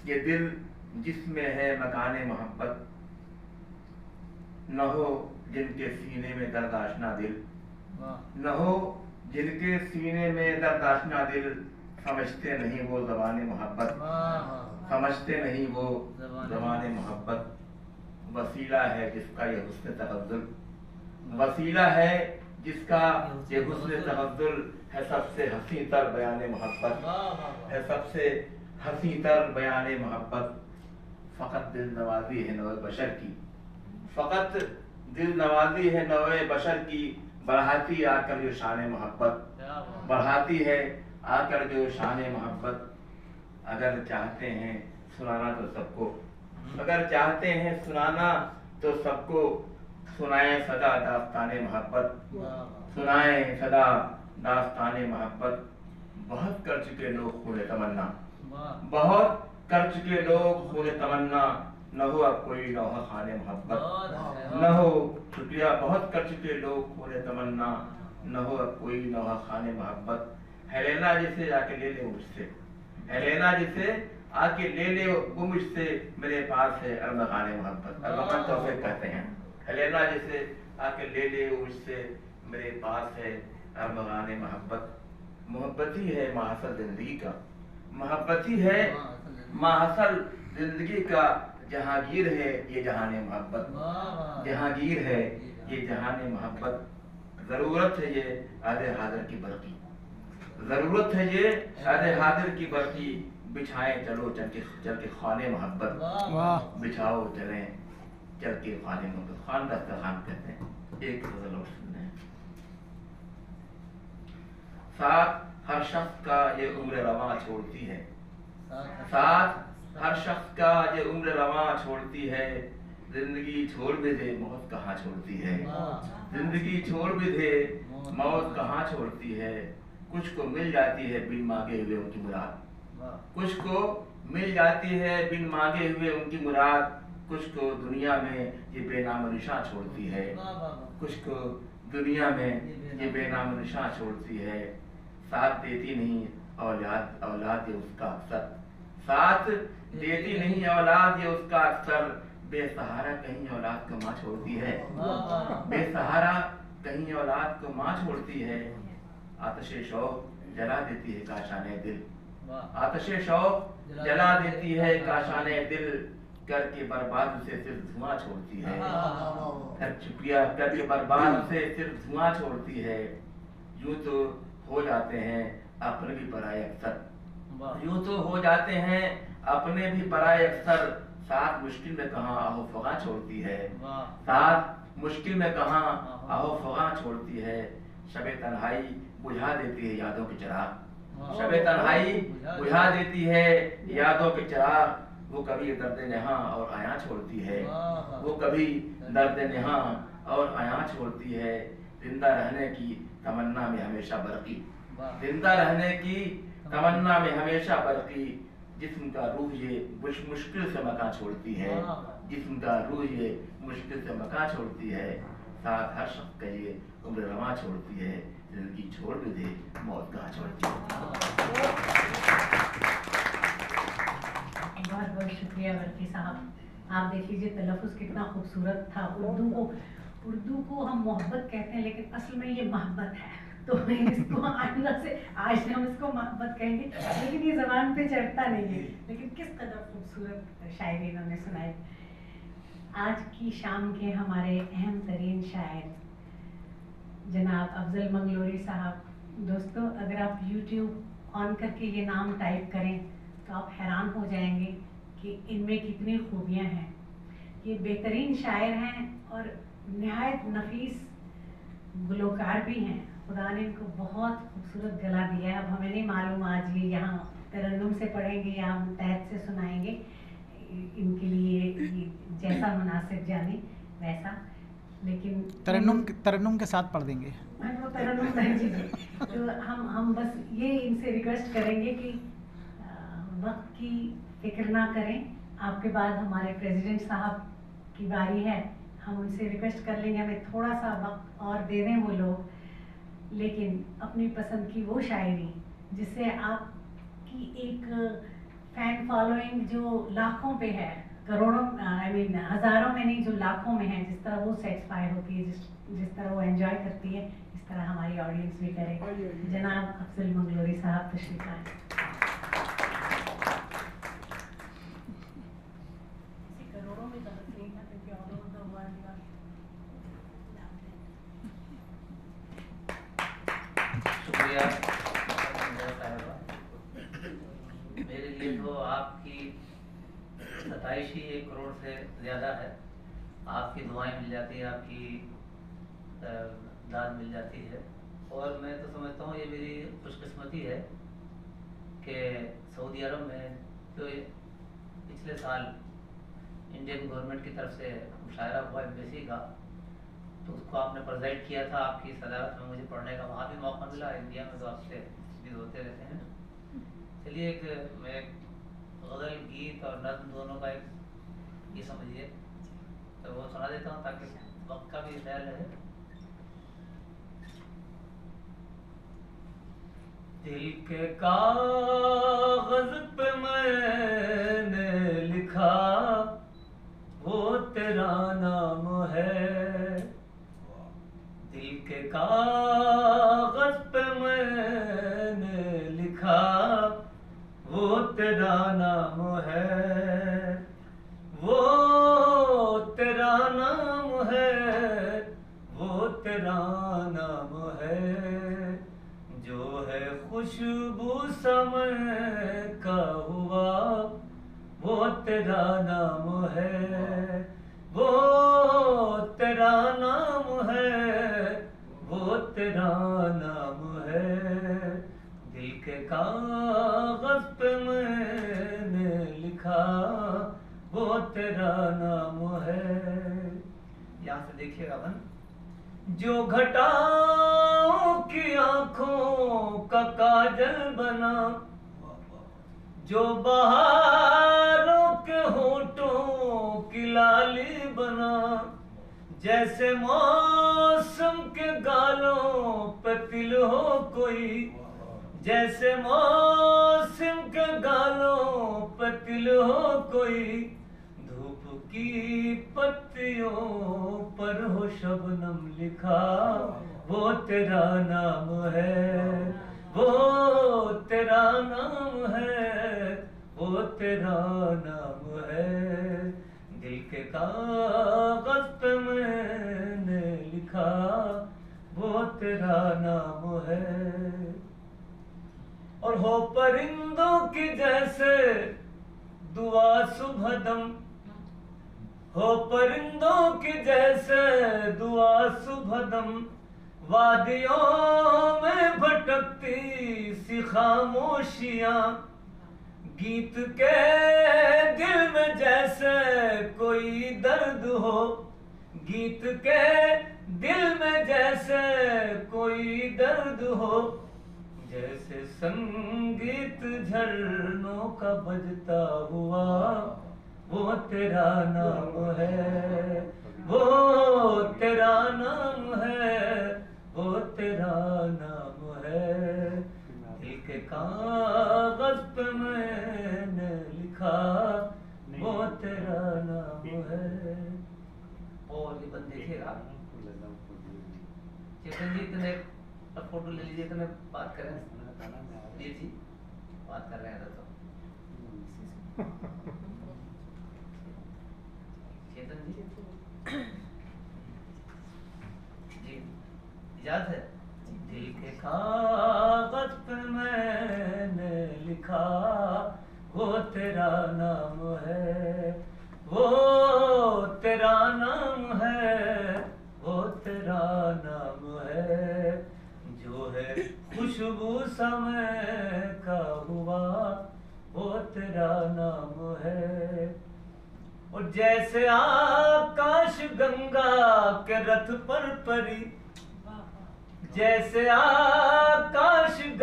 ये दिल जिसमें है मकाने मोहब्बत, न हो जिनके सीने में दर्द आशना दिल, न हो जिनके सीने में दर्द आशना दिल, समझते नहीं वो ज़बाने मोहब्बत, समझते नहीं वो ज़बाने मोहब्बत। वसीला है जिसका ये हुस्न तबद्दुल, वसीला है जिसका ये हुस्न तबद्दुल, है सबसे हसी तर बयाने मोहब्बत, है सबसे हसी तर बयाने मोहब्बत। फ़कत दिल नवाजी है नौ बशर की, फ़कत दिल नवाजी है नौए बशर की, बढ़ाती आकर जो शान मोहब्बत, बढ़ाती है आकर जो शान मोहब्बत। अगर चाहते हैं सुनाना तो सबको, अगर चाहते हैं सुनाना तो सबको, सुनाए सदा दास्ताने मोहब्बत, सुनाए सदा दास्ताने मोहब्बत। बहुत कर चुके लोग खूने तमन्ना, बहुत कर चुके लोग खूने तमन्ना, न हो अब कोई नौहा खाने मोहब्बत, न हो शुक्रिया। बहुत कर चुके लोग खूने तमन्ना, न हो अब कोई नौहा खाने मोहब्बत। हेलेना जिसे आके ले ले मुझसे, हेलेना जिसे आके ले ले वो मुझसे, मेरे पास है अरमगाने मोहब्बत। अरमगान तौफीक कहते हैं। हेलेना जिसे आके ले ले वो मुझसे, मेरे पास है अरमगाने मोहब्बत। मोहब्बत ही है माहसल जिंदगी का, मोहब्बत ही है माहसल जिंदगी का। जहांगीर है ये जहाने मोहब्बत, जहांगीर है ये जहाने मोहब्बत। जरूरत है ये आधे हाजिर की बरकी, जरूरत है ये आधे हाजिर की बरकी। बिछाएं चलो चल के खाने मोहब्बत, बिछाओ चलें चल के खाने मोहब्बत। खान दस्तरखान कहते हैं। एक गजल और सुनते हैं। साथ हर शख्स का ये उम्र रवां छोड़ती है, साथ हर शख्स का ये उम्र रवां छोड़ती है। जिंदगी छोड़ भी दे मौत कहाँ छोड़ती है, जिंदगी छोड़ भी दे मौत कहाँ छोड़ती है। कुछ को मिल जाती है बिन मांगे हुए उनकी मुराद, कुछ को मिल जाती है बिन मांगे हुए उनकी मुराद। कुछ को दुनिया में ये बेनाम निशान छोड़ती है, कुछ को दुनिया में ये बेनाम निशान छोड़ती है। साथ देती नहीं औलाद, औलाद ये उसका अक्सर, साथ देती नहीं औलाद ये उसका अक्सर। बेसहारा कहीं औलाद को माँ छोड़ती है, बेसहारा कहीं औलाद को माँ छोड़ती है। आतिशे शौक जला देती है काशाने दिल, आतिशे शौक जला देती है काशाने दिल। करके बर्बाद उसे सिर्फ धुआं छोड़ती है, शुक्रिया। करके बर्बाद उसे सिर्फ धुआं छोड़ती है। यूं तो हो जाते हैं अपने भी पराए अक्सर, यूं तो हो जाते हैं अपने भी पराए अक्सर। साथ मुश्किल में कहाँ आहो फगा छोड़ती है, साथ मुश्किल में कहाँ आहो फगा छोड़ती है। शबे तन्हाई बुझा देती है यादों के चिराग, शबे तन्हाई बुझा देती है यादों के चिराग। वो कभी दर्द नेहा और आया छोड़ती है, वो कभी दर्द नेहा और आया छोड़ती है। जिंदा रहने की तमन्ना में हमेशा बरकी, जिंदा रहने की तमन्ना में हमेशा बरकी। जिस्म का रूह ये मुश्किल से मकान छोड़ती है, जिस्म का रूह ये मुश्किल से मकान छोड़ती है। साथ हर शख्स का ये उम्र रवां छोड़ती है, जिंदगी छोड़ भी दे मौत कहाँ छोड़ती है। बहुत बहुत शुक्रिया वर्की साहब। आप देख लीजिए तलफ़ुज़ कितना खूबसूरत था। उर्दू को हम मोहब्बत कहते हैं, लेकिन असल में ये मोहब्बत है। तो इसको आइंदा से आज हम इसको मोहब्बत कहेंगे, लेकिन ये ज़बान पे चढ़ता नहीं है। लेकिन किस कदर खूबसूरत शायरी इन्होंने सुनाई। आज की शाम के हमारे अहम तरीन शायर जनाब अफजल मंगलोरी साहब। दोस्तों, अगर आप YouTube ऑन करके ये नाम टाइप करें तो आप हैरान हो जाएंगे कि इनमें कितनी खूबियाँ हैं। ये बेहतरीन शायर हैं और नहायत नफीस गुलकार भी हैं। खुदा ने इनको बहुत खूबसूरत गला दिया है। अब हमें नहीं मालूम आज ये यहाँ तरन्नुम से पढ़ेंगे या हम तहत से सुनाएंगे, इनके लिए ये जैसा मुनासिब जाने वैसा। लेकिन तरन्नुम के साथ पढ़ देंगे। तो हम बस ये इनसे रिक्वेस्ट करेंगे कि वक्त की फिक्र ना करें। आपके बाद हमारे प्रेसिडेंट साहब की बारी है, हम उनसे रिक्वेस्ट कर लेंगे हमें थोड़ा सा वक्त और दे दें वो लोग, लेकिन अपनी पसंद की वो शायरी जिससे आपकी एक फैन फॉलोइंग जो लाखों पे है, करोड़ों, आई मीन हजारों में नहीं, जो लाखों में है, जिस तरह वो सेटिस्फाई होती है, जिस तरह वो एंजॉय करती है, इस तरह हमारी ऑडियंस भी करे। जनाब अफजल मंगलोरी साहब तशरीफ लाएं। करोड़ों में तो नहीं था, क्योंकि ऑल ओवर द वर्ल्ड शुक्रिया मेरे लिए तो आपकी 27 ही 1 करोड़ से ज़्यादा है। आपकी दुआएं मिल जाती है, आपकी दाद मिल जाती है, और मैं तो समझता हूँ ये मेरी खुशकिस्मती है कि सऊदी अरब में जो पिछले साल इंडियन गवर्नमेंट की तरफ से मुशायरा हुआ एम्बेसी का, तो उसको आपने प्रेजेंट किया था। आपकी सदारत में मुझे पढ़ने का वहाँ भी मौका मिला। इंडिया में तो आपसे भी होते रहते हैं। चलिए मैं गज़ल, गीत और नज़्म दोनों का एक ये समझिए, तो वो सुना देता हूँ ताकि वक्त का भी ख्याल रहे। दिल के कागज़ पे मैंने लिखा, वो तेरा नाम है। दिल के कागज़ पे मैंने लिखा, वो तेरा नाम है। वो तेरा नाम है, वो तेरा नाम है। जो है खुशबू समय का हुआ, वो तेरा नाम है। वो तेरा नाम है, वो तेरा नाम है। दिल के कागज़ पे मैंने लिखा, वो तेरा नाम है। यहाँ से देखिएगा बन। जो घटाओं की आंखों का काजल बना, जो बहारों के होठों की लाली बना, जैसे मौसम के गालों पे तिल हो कोई, जैसे मौसम के गालों पे तिल हो कोई, धूप की पत्तियों पर हो शबनम लिखा, वो तेरा नाम है। वो तेरा नाम है, वो तेरा नाम है। दिल के कागज़ पे मैंने लिखा, वो तेरा नाम है। और हो परिंदों की जैसे दुआ सुबह दम, हो परिंदों की जैसे दुआ सुबह दम, वादियों में भटकती सी खामोशियां, गीत के दिल में जैसे कोई दर्द हो, गीत के दिल में जैसे कोई दर्द हो, जैसे संगीत झरनों का बजता हुआ, वो तेरा नाम है। वो तेरा नाम है, वो तेरा नाम है। दिल के कागज़ पे मैंने लिखा, वो तेरा नाम है। और ये बंद देखिएगा, चेतन जी इतने फोटो ले लीजिए, इतने बात करें जी, बात कर रहे हैं तो चेतन जी जी इजाज़त है। दिल के कागज़ पे मैंने लिखा, वो तेरा नाम है। वो तेरा नाम है, वो तेरा नाम है। जो है खुशबू समय का हुआ, वो तेरा नाम है। और जैसे आकाश गंगा के रथ पर परी, जैसे आकाश